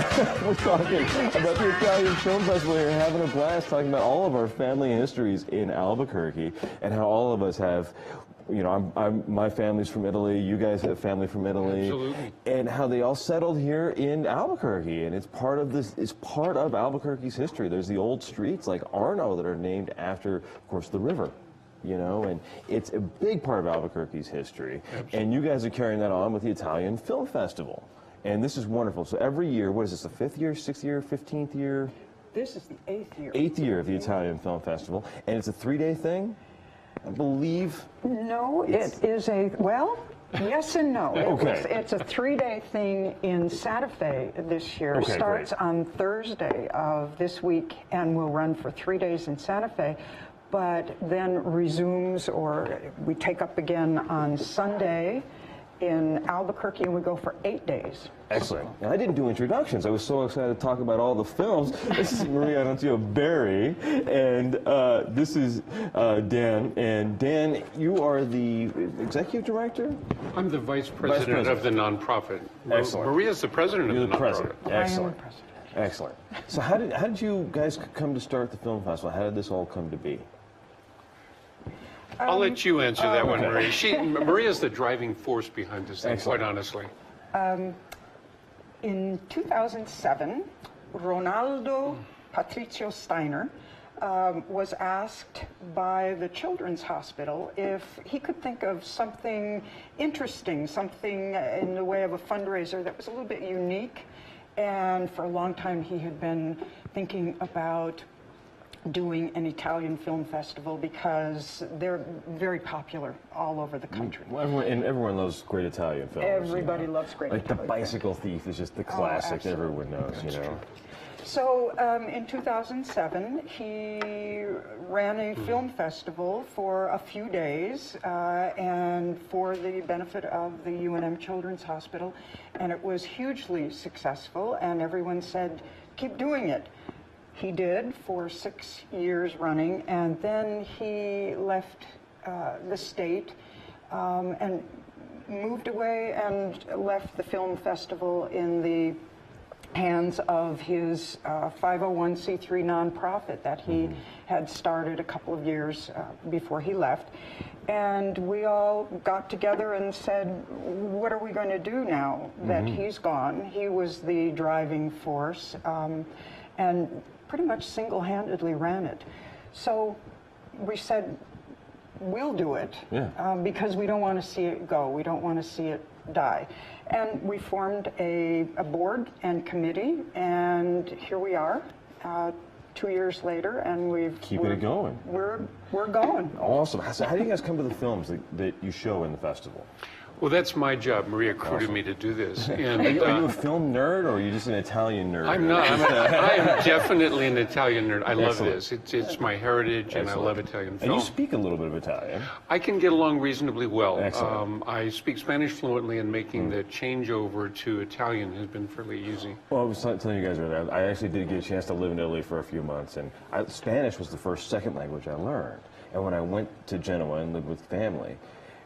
We're talking about the Italian Film Festival here, having a blast, talking about all of our family histories in Albuquerque and how all of us have, you know, my family's from Italy, you guys have family from Italy. Absolutely. And how they all settled here in Albuquerque, and it's part of this, it's part of Albuquerque's history. There's the old streets like Arno that are named after, of course, the river. You know, and it's a big part of Albuquerque's history. Absolutely. And you guys are carrying that on with the Italian Film Festival. And this is wonderful. So every year, what is this, the 5th year, 6th year, 15th year? This is the 8th year. 8th year of the Italian Film Festival. And it's a 3-day thing, I believe? No, it is a, well, yes and no. Okay. It's a 3-day thing in Santa Fe this year. Okay, Starts great. on Thursday of this week and will run for 3 days in Santa Fe, but then resumes, or we take up again on Sunday in Albuquerque, and we go for 8 days. Excellent. Now, I didn't do introductions. I was so excited to talk about all the films. This is Maria Arancio Berry, and this is Dan. And Dan, you are the executive director? I'm the vice president of the nonprofit. Excellent. Maria's the president You're of the the president. nonprofit. Excellent. I am the president. Excellent. So how did you guys come to start the film festival? How did this all come to be? I'll let you answer that one, okay. Maria. Maria's the driving force behind this thing, Excellent. quite honestly. In 2007, Ronaldo Patricio Steiner was asked by the Children's Hospital if he could think of something interesting, something in the way of a fundraiser that was a little bit unique. And for a long time, he had been thinking about doing an Italian film festival because they're very popular all over the country. Well, everyone loves great Italian films. Everybody you know. loves great like Italian The Bicycle Thief is just the classic absolutely. everyone knows, you know. So in 2007, he ran a film festival for a few days and for the benefit of the UNM Children's Hospital, and it was hugely successful, and everyone said, keep doing it. He did for 6 years running, and then he left the state and moved away and left the film festival in the hands of his 501c3 nonprofit that he had started a couple of years before he left. And we all got together and said, what are we going to do now that he's gone? He was the driving force and pretty much single-handedly ran it. So we said, we'll do it because we don't want to see it go. We don't want to see it die. And we formed a board and committee, and here we are, 2 years later, and Keeping it going. We're going. Awesome. So how do you guys come to the films that you show in the festival? Well, that's my job. Maria recruited me to do this. And, are you a film nerd, or are you just an Italian nerd? I'm not. I am definitely an Italian nerd. I love Excellent. this. It's my heritage, and I love Italian film. And you speak a little bit of Italian. I can get along reasonably well. Excellent. I speak Spanish fluently, and making the changeover to Italian has been fairly easy. Well, I was telling you guys earlier, I actually did get a chance to live in Italy for a few months, and Spanish was the second language I learned. And when I went to Genoa and lived with family,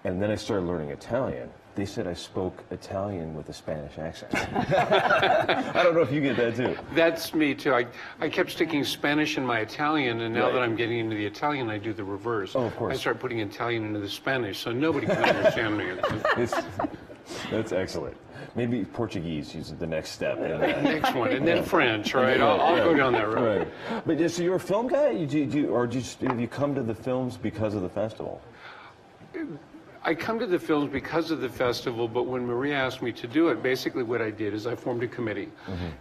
and then I started learning Italian, they said I spoke Italian with a Spanish accent. I don't know if you get that too. That's me too. I kept sticking Spanish in my Italian, and now that I'm getting into the Italian, I do the reverse. Oh, of course. I start putting Italian into the Spanish, so nobody can understand me. That's excellent. Maybe Portuguese is the next step. Next one, and then French, right? I'll go down that road. Right. But so you're a film guy, have you come to the films because of the festival? I come to the films because of the festival, but when Maria asked me to do it, basically what I did is I formed a committee.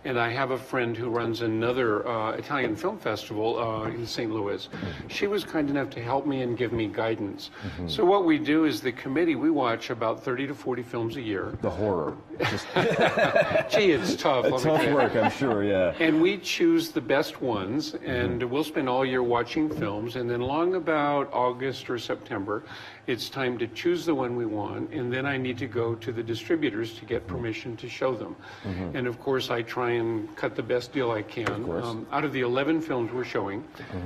And I have a friend who runs another Italian film festival in St. Louis. She was kind enough to help me and give me guidance. So what we do is the committee, we watch about 30 to 40 films a year. The horror. Gee, it's tough. Tough work, I'm sure, yeah. And we choose the best ones, and we'll spend all year watching films, and then long about August or September, it's time to choose choose the one we want, and then I need to go to the distributors to get permission to show them. And of course, I try and cut the best deal I can. Out of the 11 films we're showing,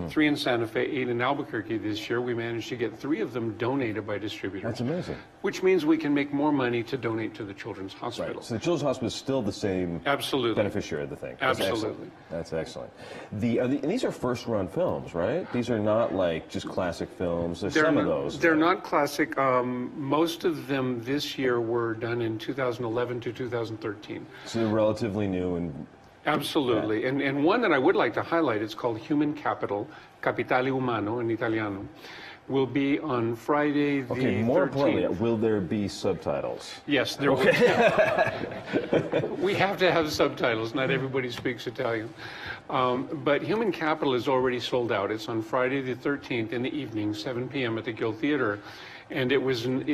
3 in Santa Fe, 8 in Albuquerque this year, we managed to get 3 of them donated by distributors. That's amazing. Which means we can make more money to donate to the Children's Hospital. Right. So the Children's Hospital is still the same beneficiary of the thing. Absolutely. That's excellent. And these are first-run films, right? These are not like just classic films. There's some of those. They're not classic. Most of them this year were done in 2011 to 2013. So they're relatively new and... Absolutely. Yeah. And one that I would like to highlight, it's called Human Capital, Capitale Umano in Italiano, will be on Friday the 13th. Okay, more importantly, will there be subtitles? Yes, there will. We have to have subtitles. Not everybody speaks Italian. But Human Capital is already sold out. It's on Friday the 13th in the evening, 7 p.m. at the Guild Theater. And it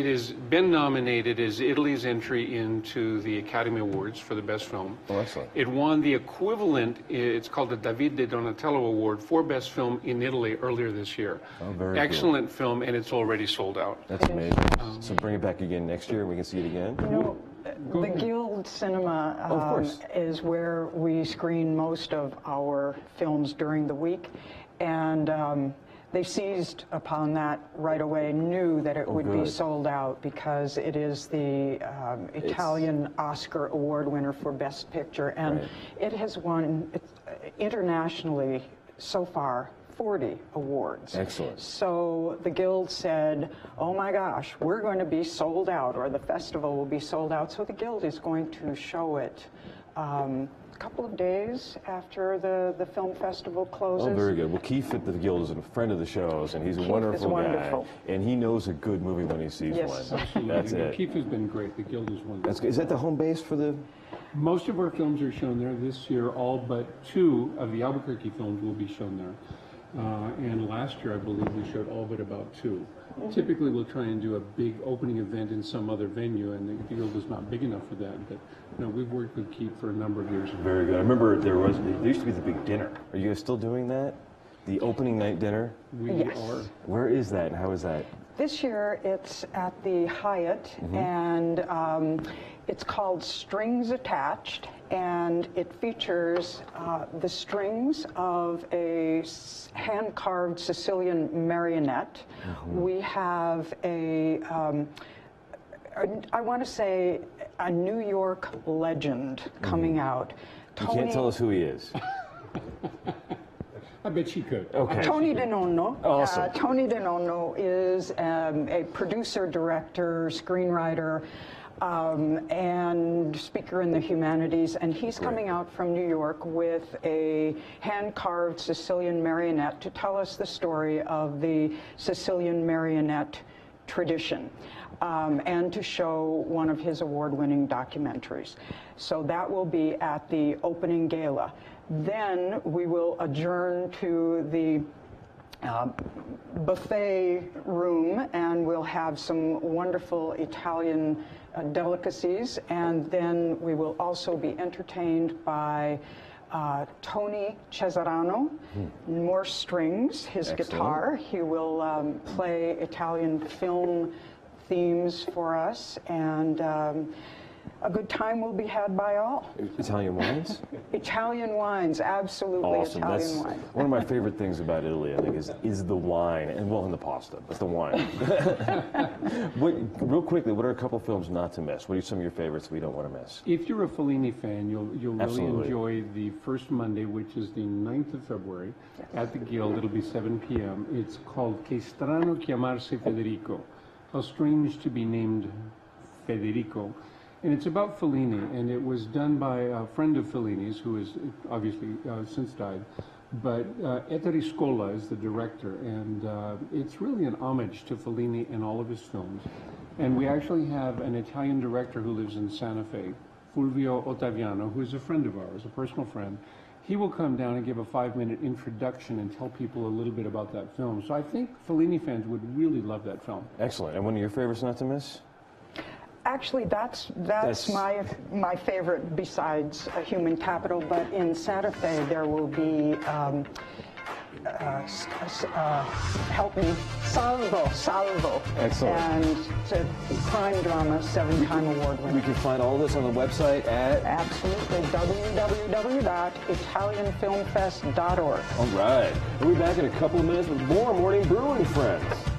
has been nominated as Italy's entry into the Academy Awards for the best film. Oh, excellent. It won the equivalent, it's called the David de Donatello Award for best film in Italy earlier this year. Oh, very excellent film, and it's already sold out. That's amazing. So bring it back again next year and we can see it again? You know, the Guild Cinema is where we screen most of our films during the week. And they seized upon that right away, knew that it would be sold out because it is the Italian Oscar Award winner for Best Picture, and it has won internationally so far 40 awards. Excellent. So the Guild said, oh my gosh, we're going to be sold out, or the festival will be sold out. So the Guild is going to show it couple of days after the film festival closes. Oh, very good. Well, Keith at the Guild is a friend of the shows, and he's a wonderful guy. And he knows a good movie when he sees one. Absolutely. That's it. Keith has been great. The Guild is wonderful. That's good. Is that the home base for the... Most of our films are shown there this year. All but 2 of the Albuquerque films will be shown there. And last year, I believe, we showed all but about 2. Typically, we'll try and do a big opening event in some other venue, and the Guild is not big enough for that. But no, we've worked with Keith for a number of years. Very good. I remember there used to be the big dinner. Are you guys still doing that? The opening night dinner? We are. Where is that, and how is that? This year, it's at the Hyatt, and it's called Strings Attached, and it features the strings of a hand-carved Sicilian marionette. We have I want to say, a New York legend coming out. You can't tell us who he is. I bet she could. Okay. Tony DeNonno. Awesome. Tony DeNonno is a producer, director, screenwriter, and speaker in the humanities, and he's coming out from New York with a hand-carved Sicilian marionette to tell us the story of the Sicilian marionette tradition, and to show one of his award-winning documentaries. So that will be at the opening gala. Then we will adjourn to the buffet room, and we'll have some wonderful Italian delicacies, and then we will also be entertained by Tony Cesarano, more strings, his guitar. He will play Italian film themes for us, and a good time will be had by all. Italian wines? Italian wines, absolutely. Awesome. Italian wine. One of my favorite things about Italy, I think, is the wine, and well, and the pasta, but the wine. Real quickly, what are a couple films not to miss? What are some of your favorites we don't want to miss? If you're a Fellini fan, you'll really Absolutely. enjoy the first Monday, which is the 9th of February, at the Guild. It'll be 7 p.m. It's called Che strano chiamarsi Federico. How strange to be named Federico. And it's about Fellini, and it was done by a friend of Fellini's, who has obviously since died. But Ettore Scola is the director, and it's really an homage to Fellini and all of his films. And we actually have an Italian director who lives in Santa Fe, Fulvio Ottaviano, who is a friend of ours, a personal friend. He will come down and give a 5-minute introduction and tell people a little bit about that film. So I think Fellini fans would really love that film. Excellent. And one of your favorites not to miss? Actually, that's my favorite besides Human Capital, but in Santa Fe there will be help me, Salvo. Excellent. And it's a crime drama, 7-time award winner. We can find all this on the website at... Absolutely, www.italianfilmfest.org. All right. We'll be back in a couple of minutes with more Morning Brewing, friends.